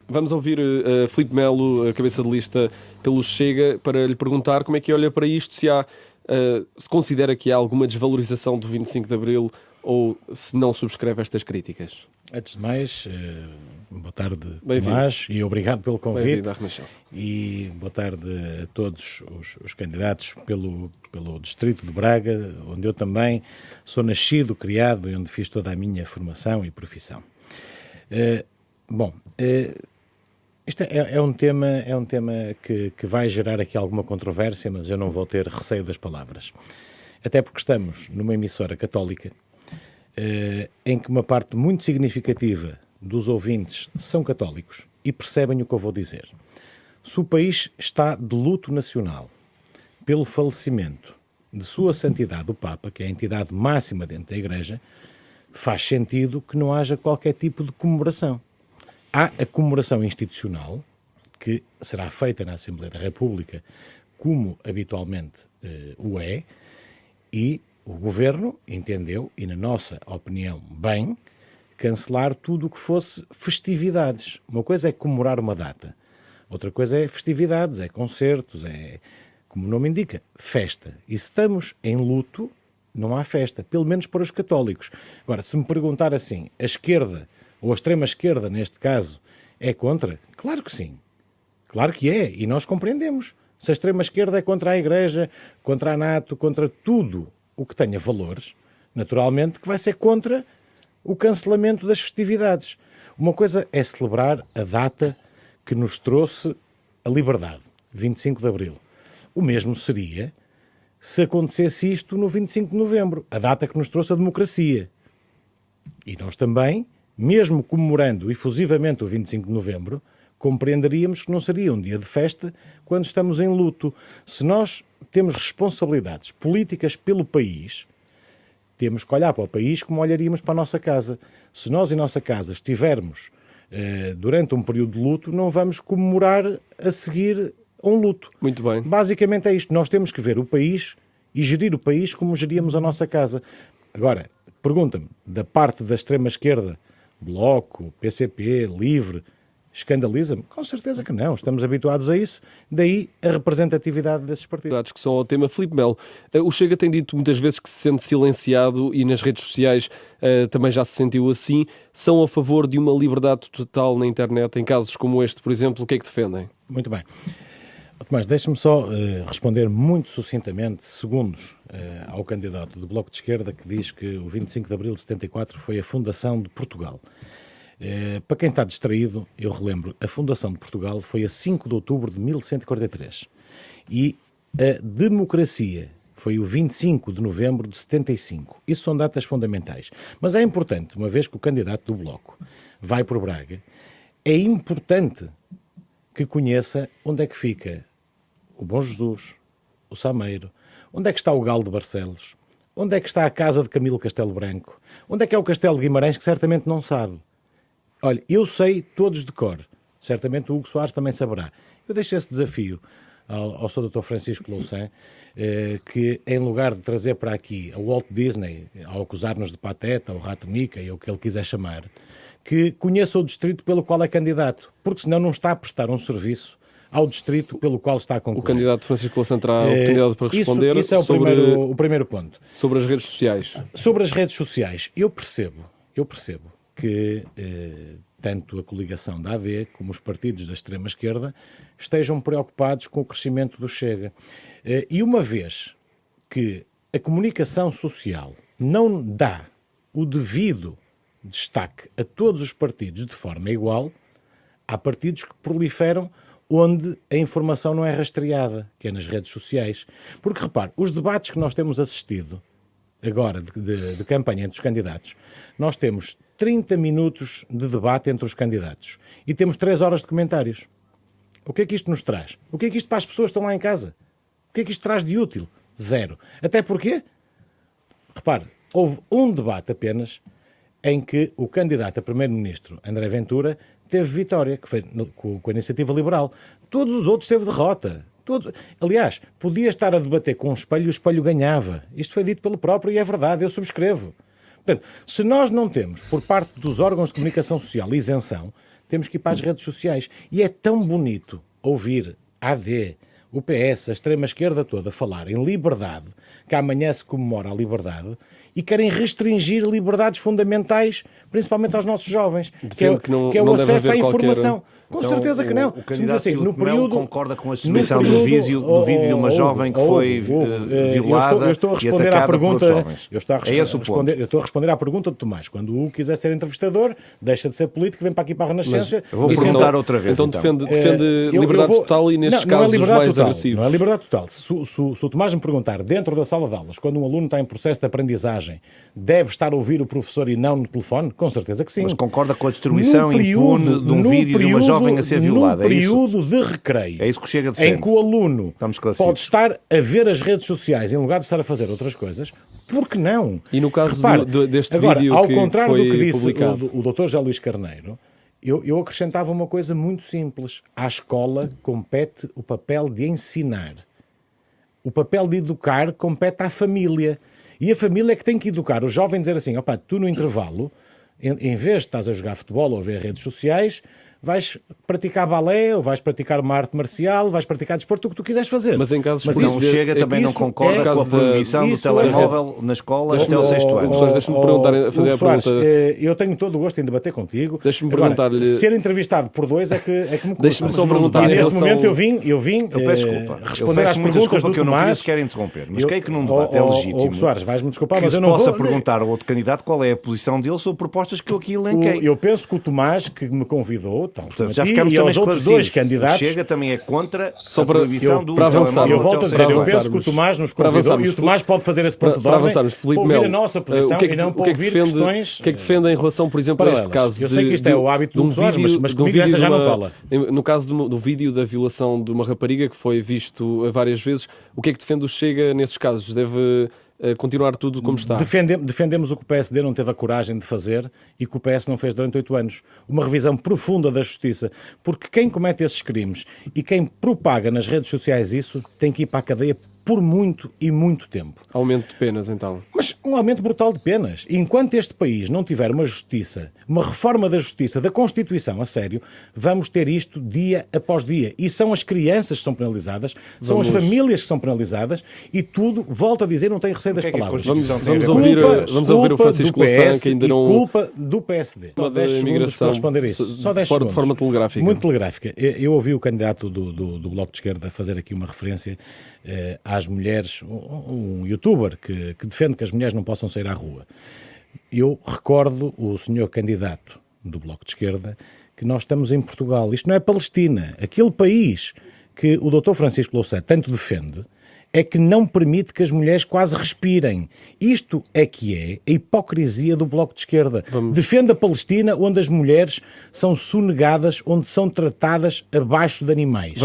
Vamos ouvir Filipe Melo, a cabeça de lista pelo Chega, para lhe perguntar como é que olha para isto, se considera que há alguma desvalorização do 25 de Abril ou se não subscreve estas críticas. Antes de mais, boa tarde, Tomás, e obrigado pelo convite. E boa tarde a todos os candidatos pelo Distrito de Braga, onde eu também sou nascido, criado e onde fiz toda a minha formação e profissão. Isto é um tema que vai gerar aqui alguma controvérsia, mas eu não vou ter receio das palavras. Até porque estamos numa emissora católica em que uma parte muito significativa dos ouvintes são católicos e percebem o que eu vou dizer. Se o país está de luto nacional pelo falecimento de Sua Santidade o Papa, que é a entidade máxima dentro da Igreja, faz sentido que não haja qualquer tipo de comemoração. Há a comemoração institucional, que será feita na Assembleia da República, como habitualmente o é, e o Governo entendeu, e na nossa opinião bem, cancelar tudo o que fosse festividades. Uma coisa é comemorar uma data, outra coisa é festividades, é concertos, é, como o nome indica, festa. E se estamos em luto, não há festa, pelo menos para os católicos. Agora, se me perguntar assim, a esquerda, ou a extrema-esquerda, neste caso, é contra? Claro que sim. Claro que é, e nós compreendemos. Se a extrema-esquerda é contra a Igreja, contra a NATO, contra tudo o que tenha valores, naturalmente que vai ser contra o cancelamento das festividades. Uma coisa é celebrar a data que nos trouxe a liberdade, 25 de Abril. O mesmo seria se acontecesse isto no 25 de Novembro, a data que nos trouxe a democracia. E nós também, mesmo comemorando efusivamente o 25 de Novembro, compreenderíamos que não seria um dia de festa quando estamos em luto. Se nós temos responsabilidades políticas pelo país, temos que olhar para o país como olharíamos para a nossa casa. Se nós em nossa casa estivermos durante um período de luto, não vamos comemorar a seguir um luto. Muito bem. Basicamente é isto. Nós temos que ver o país e gerir o país como geríamos a nossa casa. Agora, pergunta-me, da parte da extrema-esquerda, Bloco, PCP, Livre, escandaliza-me? Com certeza que não. Estamos habituados a isso. Daí a representatividade desses partidos. Que são ao tema. Filipe Melo, o Chega tem dito muitas vezes que se sente silenciado e nas redes sociais também já se sentiu assim. São a favor de uma liberdade total na internet, em casos como este, por exemplo. O que é que defendem? Muito bem. Tomás, deixe-me só responder muito sucintamente, segundos, ao candidato do Bloco de Esquerda que diz que o 25 de Abril de 74 foi a fundação de Portugal. Para quem está distraído, eu relembro, a fundação de Portugal foi a 5 de outubro de 1143 e a democracia foi o 25 de novembro de 75. Isso são datas fundamentais. Mas é importante, uma vez que o candidato do Bloco vai por Braga, é importante que conheça onde é que fica o Bom Jesus, o Sameiro, onde é que está o Galo de Barcelos, onde é que está a casa de Camilo Castelo Branco, onde é que é o Castelo de Guimarães, que certamente não sabe. Olha, eu sei todos de cor, certamente o Hugo Soares também saberá. Eu deixo esse desafio ao Sr. Dr. Francisco Louçã, que em lugar de trazer para aqui a Walt Disney, ao acusar-nos de pateta, o Rato Mickey, ou o que ele quiser chamar, que conheça o distrito pelo qual é candidato, porque senão não está a prestar um serviço ao distrito pelo qual está a concorrer. O candidato Francisco Louçã terá a oportunidade para responder. Isso é o primeiro ponto. Sobre as redes sociais. Sobre as redes sociais, eu percebo que tanto a coligação da AD como os partidos da extrema-esquerda estejam preocupados com o crescimento do Chega. E uma vez que a comunicação social não dá o devido destaque a todos os partidos de forma igual, há partidos que proliferam onde a informação não é rastreada, que é nas redes sociais. Porque, repare, os debates que nós temos assistido agora de campanha entre os candidatos, nós temos 30 minutos de debate entre os candidatos e temos 3 horas de comentários. O que é que isto nos traz? O que é que isto para as pessoas que estão lá em casa? O que é que isto traz de útil? Zero. Até porque, repare, houve um debate apenas em que o candidato a primeiro-ministro, André Ventura, teve vitória, que foi com a Iniciativa Liberal. Todos os outros teve derrota. Aliás, podia estar a debater com um espelho e o espelho ganhava. Isto foi dito pelo próprio e é verdade, eu subscrevo. Portanto, se nós não temos, por parte dos órgãos de comunicação social, isenção, temos que ir para as redes sociais. E é tão bonito ouvir a AD, o PS, a extrema-esquerda toda falar em liberdade, que amanhã se comemora a liberdade, e querem restringir liberdades fundamentais, principalmente aos nossos jovens, que é o acesso à informação. Com certeza que não. O candidato assim, no período concorda com a distribuição do vídeo de uma jovem que foi violada. Eu estou a responder à pergunta. Eu estou a responder à pergunta de Tomás. Quando o Hugo quiser ser entrevistador, deixa de ser político, vem para aqui para a Renascença. Eu vou perguntar outra vez. Então defende liberdade total e nestes casos os mais agressivos. Não é liberdade total. Se o Tomás me perguntar, dentro da sala de aulas, quando um aluno está em processo de aprendizagem, deve estar a ouvir o professor e não no telefone? Com certeza que sim. Mas concorda com a distribuição impune de um vídeo de uma jovem a ser violada? No período de recreio, é isso que o Chega defende, em que o aluno pode estar a ver as redes sociais em lugar de estar a fazer outras coisas, por que não? E no caso deste agora, vídeo ao contrário que foi do que disse publicado, o Dr. José Luís Carneiro, eu acrescentava uma coisa muito simples. À escola compete o papel de ensinar. O papel de educar compete à família. E a família é que tem que educar. O jovem dizer assim, opá, tu no intervalo, em vez de estás a jogar futebol ou a ver redes sociais, vais praticar balé, ou vais praticar uma arte marcial, vais praticar desporto, o que tu quiseres fazer. Mas em casos o Chega também não concorda com a proibição do telemóvel na escola até ao 6º ano. Deixa-me perguntar, fazer a pergunta. Eu tenho todo o gosto em debater contigo. Deixa-me perguntar-lhe. Ser entrevistado por dois é que me custa. Deixa-me só perguntar. E neste momento eu vim responder às perguntas do que eu não Tomás. quero interromper, mas creio que num debate é legítimo. Soares, vais-me desculpar, mas eu não vou. Possa perguntar ao outro candidato qual é a posição dele sobre propostas que eu aqui elenquei. Eu penso que o Tomás, que me convidou, portanto, já ficamos e aos outros dois candidatos. Chega também é contra a proibição do telemóvel. Eu volto a dizer, eu penso que o Tomás nos convidou e o Tomás pode fazer esse ponto de ordem para ouvir a nossa posição e não para ouvir questões. O que é que defende em relação, por exemplo, a este caso? Eu sei que isto é o hábito do Soares, mas comigo essa já não cola. No caso do vídeo da violação de uma rapariga que foi visto várias vezes, o que é que defende o Chega nesses casos? Deve continuar tudo como está? Defendemos o que o PSD não teve a coragem de fazer e que o PS não fez durante 8 anos. Uma revisão profunda da justiça. Porque quem comete esses crimes e quem propaga nas redes sociais isso tem que ir para a cadeia por muito e muito tempo. Aumento de penas, então. Mas um aumento brutal de penas. E enquanto este país não tiver uma justiça, uma reforma da justiça, da Constituição, a sério, vamos ter isto dia após dia. E são as crianças que são penalizadas, são as famílias que são penalizadas e tudo, volto a dizer, não tem receio das palavras. Vamos ouvir o Francisco Louçã, que ainda não... Culpa do PSD. Só 10 segundos para responder isso. Só 10 segundos. De forma telegráfica. Muito telegráfica. Eu ouvi o candidato do Bloco de Esquerda fazer aqui uma referência às mulheres, um youtuber que defende que as mulheres não possam sair à rua. Eu recordo o senhor candidato do Bloco de Esquerda que nós estamos em Portugal. Isto não é Palestina. Aquele país que o Dr. Francisco Louçã tanto defende é que não permite que as mulheres quase respirem. Isto é que é a hipocrisia do Bloco de Esquerda. Defende a Palestina, onde as mulheres são sonegadas, onde são tratadas abaixo de animais.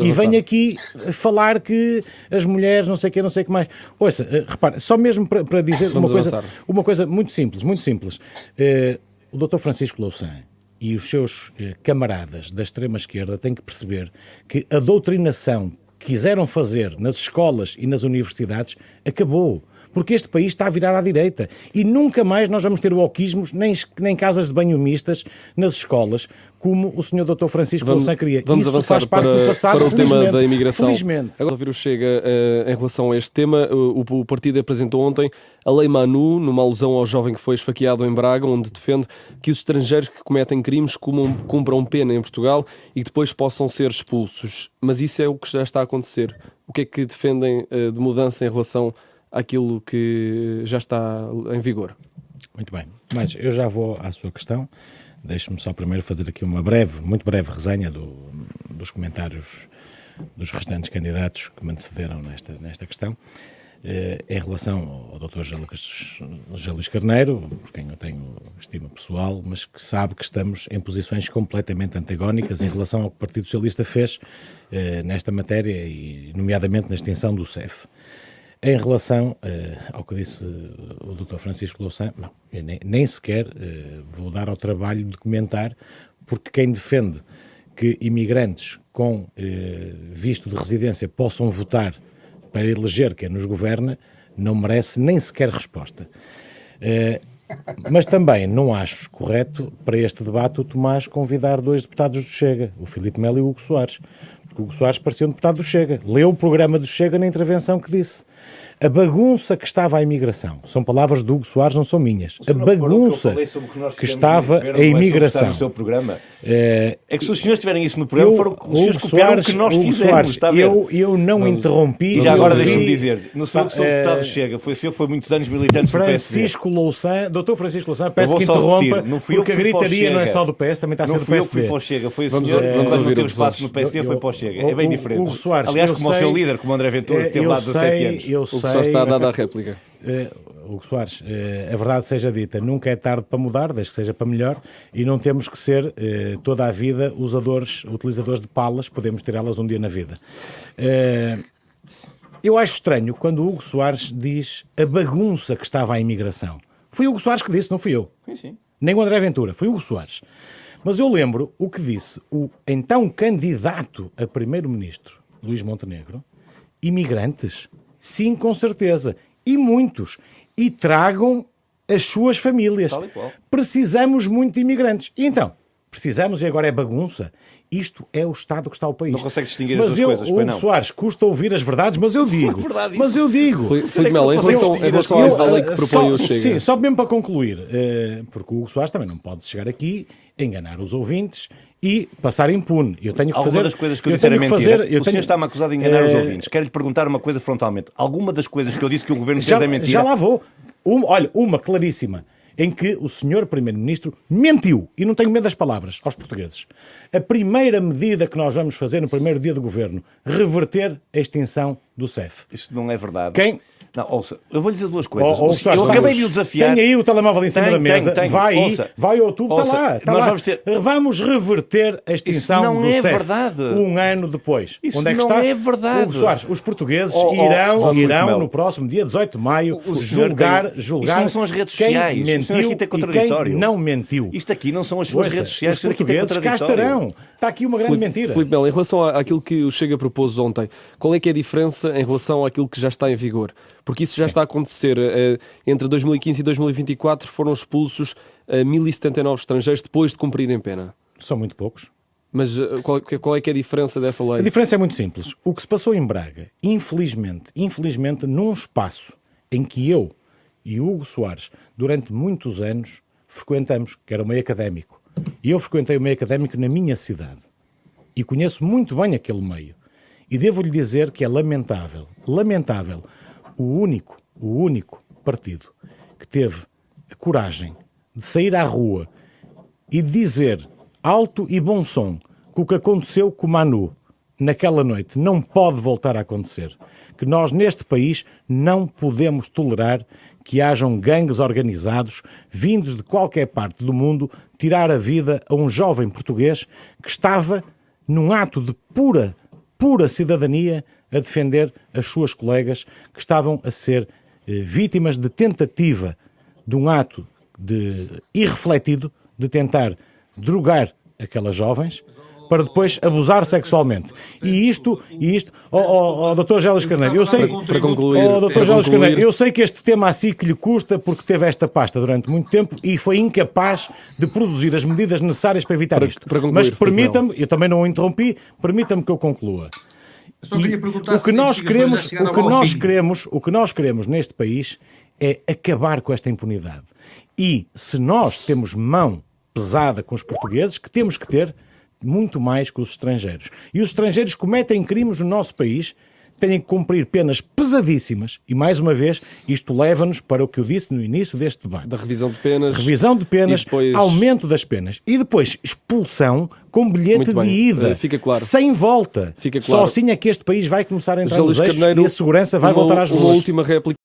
E vem aqui falar que as mulheres não sei o que mais. Ouça, repare, só mesmo para dizer uma coisa muito simples, muito simples. O Dr. Francisco Louçã e os seus camaradas da extrema-esquerda têm que perceber que a doutrinação quiseram fazer nas escolas e nas universidades, acabou. Porque este país está a virar à direita. E nunca mais nós vamos ter wokismos, nem casas de banho mistas nas escolas, como o Sr. Dr. Francisco Louçã queria. Vamos avançar faz parte do passado, para o tema da imigração. Felizmente. Agora, ouvir o Chega em relação a este tema. O partido apresentou ontem a Lei Manu, numa alusão ao jovem que foi esfaqueado em Braga, onde defende que os estrangeiros que cometem crimes cumpram pena em Portugal e que depois possam ser expulsos. Mas isso é o que já está a acontecer. O que é que defendem de mudança em relação àquilo que já está em vigor? Muito bem. Mas eu já vou à sua questão. Deixe-me só primeiro fazer aqui uma muito breve resenha dos comentários dos restantes candidatos que me antecederam nesta questão. Em relação ao Dr. José Luís Carneiro, por quem eu tenho estima pessoal, mas que sabe que estamos em posições completamente antagónicas em relação ao que o Partido Socialista fez nesta matéria e nomeadamente na extinção do CEF. Em relação ao que disse o Dr. Francisco Louçã, não, eu nem sequer vou dar ao trabalho de comentar, porque quem defende que imigrantes com visto de residência possam votar para eleger quem nos governa, não merece nem sequer resposta. Mas também não acho correto, para este debate, o Tomás convidar 2 deputados do Chega, o Filipe Melo e o Hugo Soares. Porque o Hugo Soares parecia um deputado do Chega. Leu o programa do Chega na intervenção que disse: a bagunça que estava a imigração. São palavras do Hugo Soares, não são minhas. A bagunça que estava a imigração. Seu programa. É que se os senhores tiverem isso no programa, foram os senhores que copiaram o que nós fizemos. Eu não interrompi. E já agora deixa-me dizer, não sou deputado do Chega, foi o senhor que foi muitos anos militante do Francisco Louçã, doutor Francisco Louçã, peço que interrompa, porque a gritaria não é só do PS, também está a ser do PSD. Não fui eu que fui para o Chega, foi o senhor que quando não teve espaço no PSD foi para o Chega. É bem diferente. Aliás, como o seu líder, como o André Ventura, que teve lá 17 anos. O Soares está a dar a réplica. Hugo Soares, a verdade seja dita, nunca é tarde para mudar, desde que seja para melhor, e não temos que ser toda a vida utilizadores de palas, podemos tirá-las um dia na vida. Eu acho estranho quando o Hugo Soares diz a bagunça que estava a imigração. Foi o Hugo Soares que disse, não fui eu. Sim. Nem o André Ventura, foi o Hugo Soares. Mas eu lembro o que disse o então candidato a primeiro-ministro, Luís Montenegro: imigrantes? Sim, com certeza. E muitos. E tragam as suas famílias. Tal e qual. Precisamos muito de imigrantes. E então, precisamos e agora é bagunça? Isto é o estado que está o país. Não consegue distinguir as duas coisas, pois não. Hugo Soares, custa ouvir as verdades, mas eu digo. Filipe Melo, em relação à lei que propõe o Chega. Sim, só mesmo para concluir, porque o Hugo Soares também não pode chegar aqui, enganar os ouvintes e passar impune. Eu tenho que fazer... Alguma das coisas que eu disse era mentira. O senhor está-me acusado de enganar os ouvintes. Quero-lhe perguntar uma coisa frontalmente. Alguma das coisas que eu disse que o governo fez é mentira? Já lá vou. Olha, uma claríssima, em que o senhor Primeiro-Ministro mentiu, e não tenho medo das palavras, aos portugueses. A primeira medida que nós vamos fazer no primeiro dia de governo, reverter a extinção do CEF. Isso não é verdade. Quem... Não, ouça, eu vou lhe dizer duas coisas. Eu acabei de o desafiar. Tem aí o telemóvel em cima da mesa. Tem. Vai ao YouTube, está lá. Vamos reverter a extinção do CEF. Não é verdade. Um ano depois. Isso onde é que não está? é verdade. Hugo Soares, os portugueses irão no próximo dia 18 de maio julgar Isso não são as redes sociais. Mentiu e quem não mentiu. Isto aqui não são as suas redes sociais. Os portugueses cá estarão. Está aqui uma grande mentira. Filipe Melo, em relação àquilo que o Chega propôs ontem, qual é que é a diferença em relação àquilo que já está em vigor? Porque isso já está a acontecer. Entre 2015 e 2024 foram expulsos 1.079 estrangeiros depois de cumprirem pena. São muito poucos. Mas qual é que é a diferença dessa lei? A diferença é muito simples. O que se passou em Braga, infelizmente, num espaço em que eu e o Hugo Soares, durante muitos anos, frequentamos, que era o meio académico. E eu frequentei o meio académico na minha cidade. E conheço muito bem aquele meio. E devo-lhe dizer que é lamentável, o único partido que teve a coragem de sair à rua e de dizer alto e bom som que o que aconteceu com o Manu naquela noite não pode voltar a acontecer. Que nós, neste país, não podemos tolerar que hajam gangues organizados, vindos de qualquer parte do mundo, tirar a vida a um jovem português que estava num ato de pura cidadania a defender as suas colegas que estavam a ser vítimas de tentativa de um ato irrefletido de tentar drogar aquelas jovens para depois abusar sexualmente. E isto, Dr. Gélis Carneiro, eu sei, para concluir, Dr. Gélis Carneiro, eu sei que este tema assim que lhe custa porque teve esta pasta durante muito tempo e foi incapaz de produzir as medidas necessárias para evitar isto. Mas permita-me, eu também não o interrompi, permita-me que eu conclua. O que nós queremos neste país é acabar com esta impunidade. E se nós temos mão pesada com os portugueses, que temos que ter muito mais que os estrangeiros. E os estrangeiros cometem crimes no nosso país, têm que cumprir penas pesadíssimas e, mais uma vez, isto leva-nos para o que eu disse no início deste debate. Da revisão de penas. Revisão de penas, depois... aumento das penas e depois expulsão com bilhete de ida. Fica claro. Sem volta. Fica claro. Só assim é que este país vai começar a entrar nos eixos e a segurança vai voltar às ruas. Uma última réplica.